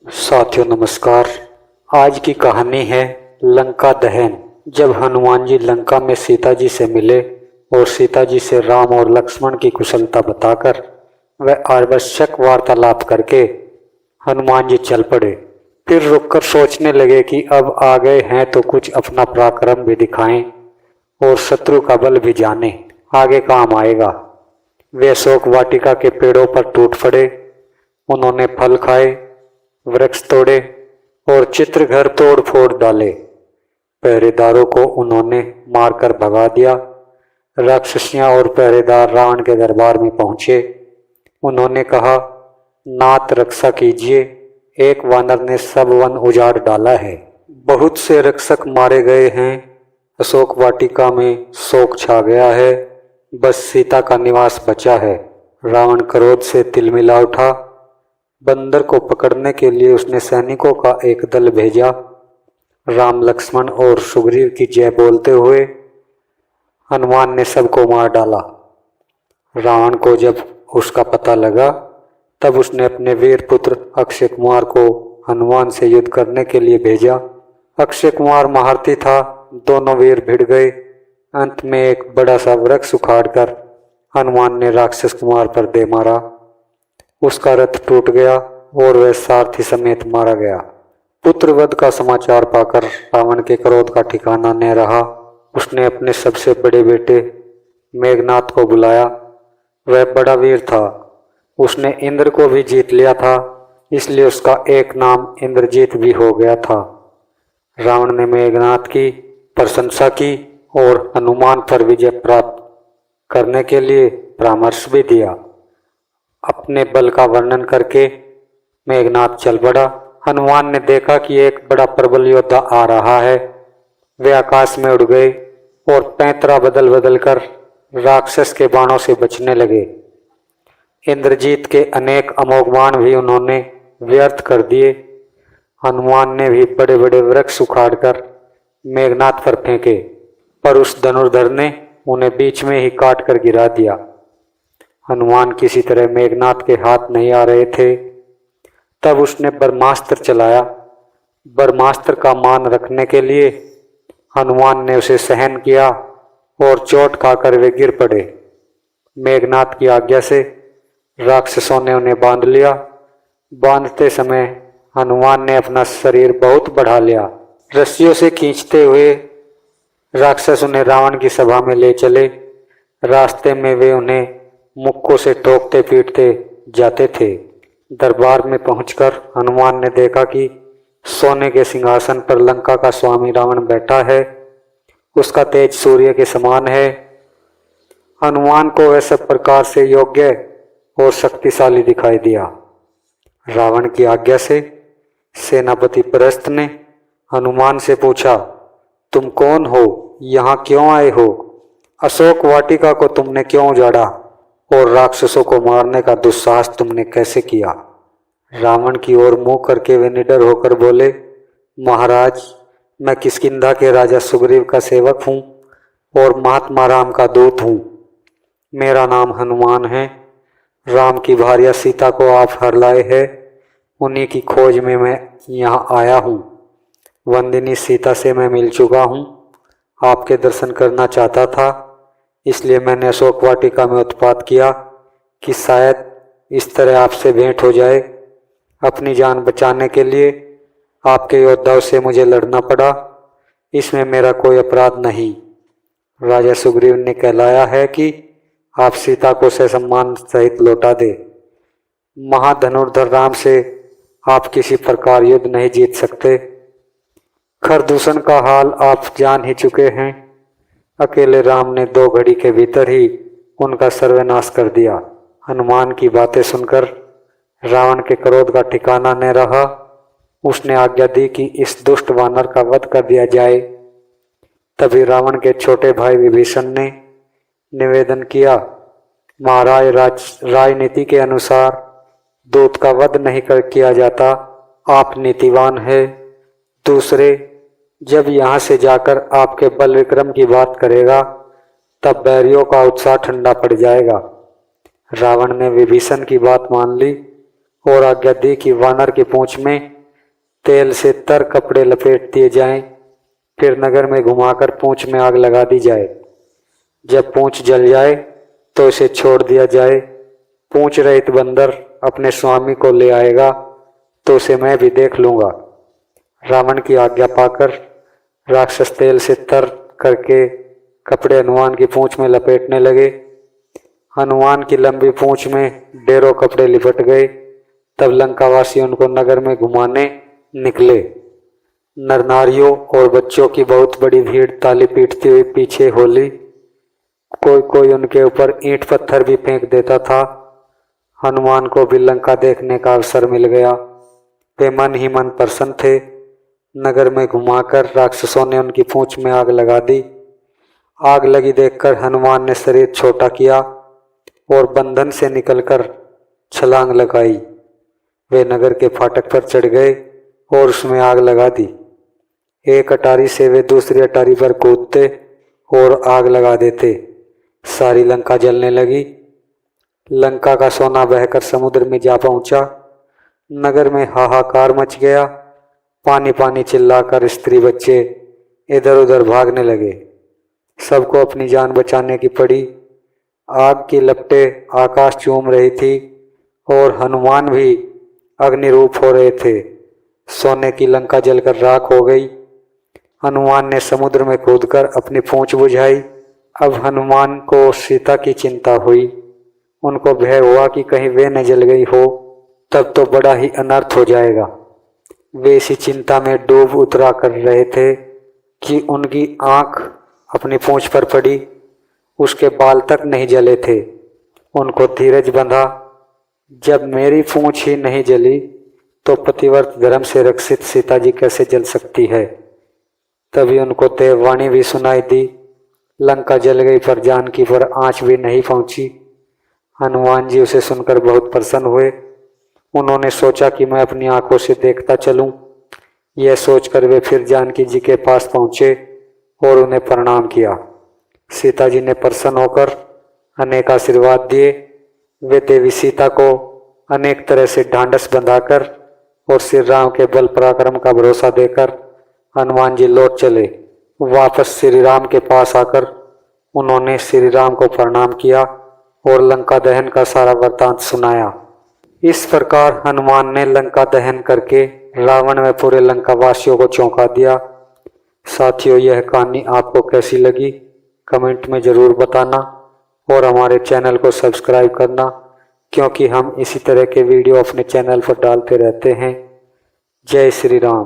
साथियों नमस्कार। आज की कहानी है लंका दहन। जब हनुमान जी लंका में सीता जी से मिले और सीता जी से राम और लक्ष्मण की कुशलता बताकर वह आवश्यक वार्तालाप करके हनुमान जी चल पड़े। फिर रुककर सोचने लगे कि अब आ गए हैं तो कुछ अपना पराक्रम भी दिखाएं और शत्रु का बल भी जाने, आगे काम आएगा। वे अशोक वाटिका के पेड़ों पर टूट पड़े। उन्होंने फल खाए, वृक्ष तोड़े और चित्र घर तोड़ फोड़ डाले। पहरेदारों को उन्होंने मारकर भगा दिया। राक्षसियां और पहरेदार रावण के दरबार में पहुंचे। उन्होंने कहा, नाथ रक्षा कीजिए, एक वानर ने सब वन उजाड़ डाला है। बहुत से रक्षक मारे गए हैं। अशोक वाटिका में शोक छा गया है। बस सीता का निवास बचा है। रावण क्रोध से तिलमिला उठा। बंदर को पकड़ने के लिए उसने सैनिकों का एक दल भेजा। राम लक्ष्मण और सुग्रीव की जय बोलते हुए हनुमान ने सबको मार डाला। रावण को जब उसका पता लगा तब उसने अपने वीर पुत्र अक्षय कुमार को हनुमान से युद्ध करने के लिए भेजा। अक्षय कुमार महारथी था। दोनों वीर भिड़ गए। अंत में एक बड़ा सा वृक्ष उखाड़कर हनुमान ने राक्षस कुमार पर दे मारा। उसका रथ टूट गया और वह सारथी समेत मारा गया। पुत्रवध का समाचार पाकर रावण के क्रोध का ठिकाना न रहा। उसने अपने सबसे बड़े बेटे मेघनाथ को बुलाया। वह बड़ा वीर था। उसने इंद्र को भी जीत लिया था, इसलिए उसका एक नाम इंद्रजीत भी हो गया था। रावण ने मेघनाथ की प्रशंसा की और हनुमान पर विजय प्राप्त करने के लिए परामर्श भी दिया। अपने बल का वर्णन करके मेघनाथ चल पड़ा। हनुमान ने देखा कि एक बड़ा प्रबल योद्धा आ रहा है। वे आकाश में उड़ गए और पैंतरा बदल बदल कर राक्षस के बाणों से बचने लगे। इंद्रजीत के अनेक अमोघ बाण भी उन्होंने व्यर्थ कर दिए। हनुमान ने भी बड़े बड़े वृक्ष उखाड़कर मेघनाथ पर फेंके, पर उस धनुर्धर ने उन्हें बीच में ही काट कर गिरा दिया। हनुमान किसी तरह मेघनाथ के हाथ नहीं आ रहे थे। तब उसने ब्रह्मास्त्र चलाया। ब्रह्मास्त्र का मान रखने के लिए हनुमान ने उसे सहन किया और चोट खाकर वे गिर पड़े। मेघनाथ की आज्ञा से राक्षसों ने उन्हें बांध लिया। बांधते समय हनुमान ने अपना शरीर बहुत बढ़ा लिया। रस्सियों से खींचते हुए राक्षस उन्हें रावण की सभा में ले चले। रास्ते में वे उन्हें मुक्कों से ठोकते पीटते जाते थे। दरबार में पहुंचकर हनुमान ने देखा कि सोने के सिंहासन पर लंका का स्वामी रावण बैठा है। उसका तेज सूर्य के समान है। हनुमान को वह सब प्रकार से योग्य और शक्तिशाली दिखाई दिया। रावण की आज्ञा से सेनापति प्रस्थ ने हनुमान से पूछा, तुम कौन हो? यहाँ क्यों आए हो? अशोक वाटिका को तुमने क्यों उजाड़ा और राक्षसों को मारने का दुस्साहस तुमने कैसे किया? रावण की ओर मुंह करके वे निडर होकर बोले, महाराज, मैं किष्किंधा के राजा सुग्रीव का सेवक हूँ और महात्मा राम का दूत हूँ। मेरा नाम हनुमान है। राम की भार्या सीता को आप हर लाए हैं। उन्हीं की खोज में मैं यहाँ आया हूँ। वंदिनी सीता से मैं मिल चुका हूँ। आपके दर्शन करना चाहता था, इसलिए मैंने अशोक वाटिका में उत्पात किया कि शायद इस तरह आपसे भेंट हो जाए। अपनी जान बचाने के लिए आपके योद्धाओं से मुझे लड़ना पड़ा। इसमें मेरा कोई अपराध नहीं। राजा सुग्रीव ने कहलाया है कि आप सीता को ससम्मान सहित लौटा दे। महाधनुर्धर राम से आप किसी प्रकार युद्ध नहीं जीत सकते। खरदूषण का हाल आप जान ही चुके हैं। अकेले राम ने 2 घड़ी के भीतर ही उनका सर्वनाश कर दिया। हनुमान की बातें सुनकर रावण के क्रोध का ठिकाना न रहा। उसने आज्ञा दी कि इस दुष्ट वानर का वध कर दिया जाए। तभी रावण के छोटे भाई विभीषण ने निवेदन किया, महाराज, राजनीति के अनुसार दूत का वध नहीं किया जाता। आप नीतिवान है। दूसरे, जब यहाँ से जाकर आपके बल विक्रम की बात करेगा तब बैरियों का उत्साह ठंडा पड़ जाएगा। रावण ने विभीषण की बात मान ली और आज्ञा दी कि वानर की पूंछ में तेल से तर कपड़े लपेट दिए जाएं, फिर नगर में घुमाकर पूंछ में आग लगा दी जाए। जब पूंछ जल जाए तो इसे छोड़ दिया जाए। पूंछ रहित बंदर अपने स्वामी को ले आएगा तो उसे मैं भी देख लूंगा। रावण की आज्ञा पाकर राक्षस तेल से तर करके कपड़े हनुमान की पूंछ में लपेटने लगे। हनुमान की लंबी पूंछ में ढेरों कपड़े लिपट गए। तब लंकावासी उनको नगर में घुमाने निकले। नर नारियों और बच्चों की बहुत बड़ी भीड़ ताली पीटती हुई पीछे होली। कोई कोई उनके ऊपर ईंट पत्थर भी फेंक देता था। हनुमान को भी लंका देखने का अवसर मिल गया। वे मन ही मन प्रसन्न थे। नगर में घुमाकर राक्षसों ने उनकी पूंछ में आग लगा दी। आग लगी देखकर हनुमान ने शरीर छोटा किया और बंधन से निकलकर छलांग लगाई। वे नगर के फाटक पर चढ़ गए और उसमें आग लगा दी। एक अटारी से वे दूसरी अटारी पर कूदते और आग लगा देते। सारी लंका जलने लगी। लंका का सोना बहकर समुद्र में जा पहुंचा। नगर में हाहाकार मच गया। पानी पानी चिल्लाकर स्त्री बच्चे इधर उधर भागने लगे। सबको अपनी जान बचाने की पड़ी। आग की लपटें आकाश चूम रही थी और हनुमान भी अग्निरूप हो रहे थे। सोने की लंका जलकर राख हो गई। हनुमान ने समुद्र में कूदकर अपनी पूंछ बुझाई। अब हनुमान को सीता की चिंता हुई। उनको भय हुआ कि कहीं वे न जल गई हो, तब तो बड़ा ही अनर्थ हो जाएगा। वे इसी चिंता में डूब उतरा कर रहे थे कि उनकी आंख अपनी पूंछ पर पड़ी। उसके बाल तक नहीं जले थे। उनको धीरज बंधा। जब मेरी पूंछ ही नहीं जली तो पतिव्रत धर्म से रक्षित सीता जी कैसे जल सकती है। तभी उनको देववाणी भी सुनाई दी। लंका जल गई पर जानकी पर आंच भी नहीं पहुंची। हनुमान जी उसे सुनकर बहुत प्रसन्न हुए। उन्होंने सोचा कि मैं अपनी आंखों से देखता चलूं। यह सोचकर वे फिर जानकी जी के पास पहुंचे और उन्हें प्रणाम किया। सीता जी ने प्रसन्न होकर अनेक आशीर्वाद दिए। वे देवी सीता को अनेक तरह से ढांढस बंधाकर और श्री राम के बल पराक्रम का भरोसा देकर हनुमान जी लौट चले। वापस श्री राम के पास आकर उन्होंने श्री राम को प्रणाम किया और लंका दहन का सारा वृत्तांत सुनाया। इस प्रकार हनुमान ने लंका दहन करके रावण व पूरे लंका वासियों को चौंका दिया। साथियों, यह कहानी आपको कैसी लगी कमेंट में जरूर बताना और हमारे चैनल को सब्सक्राइब करना, क्योंकि हम इसी तरह के वीडियो अपने चैनल पर डालते रहते हैं। जय श्री राम।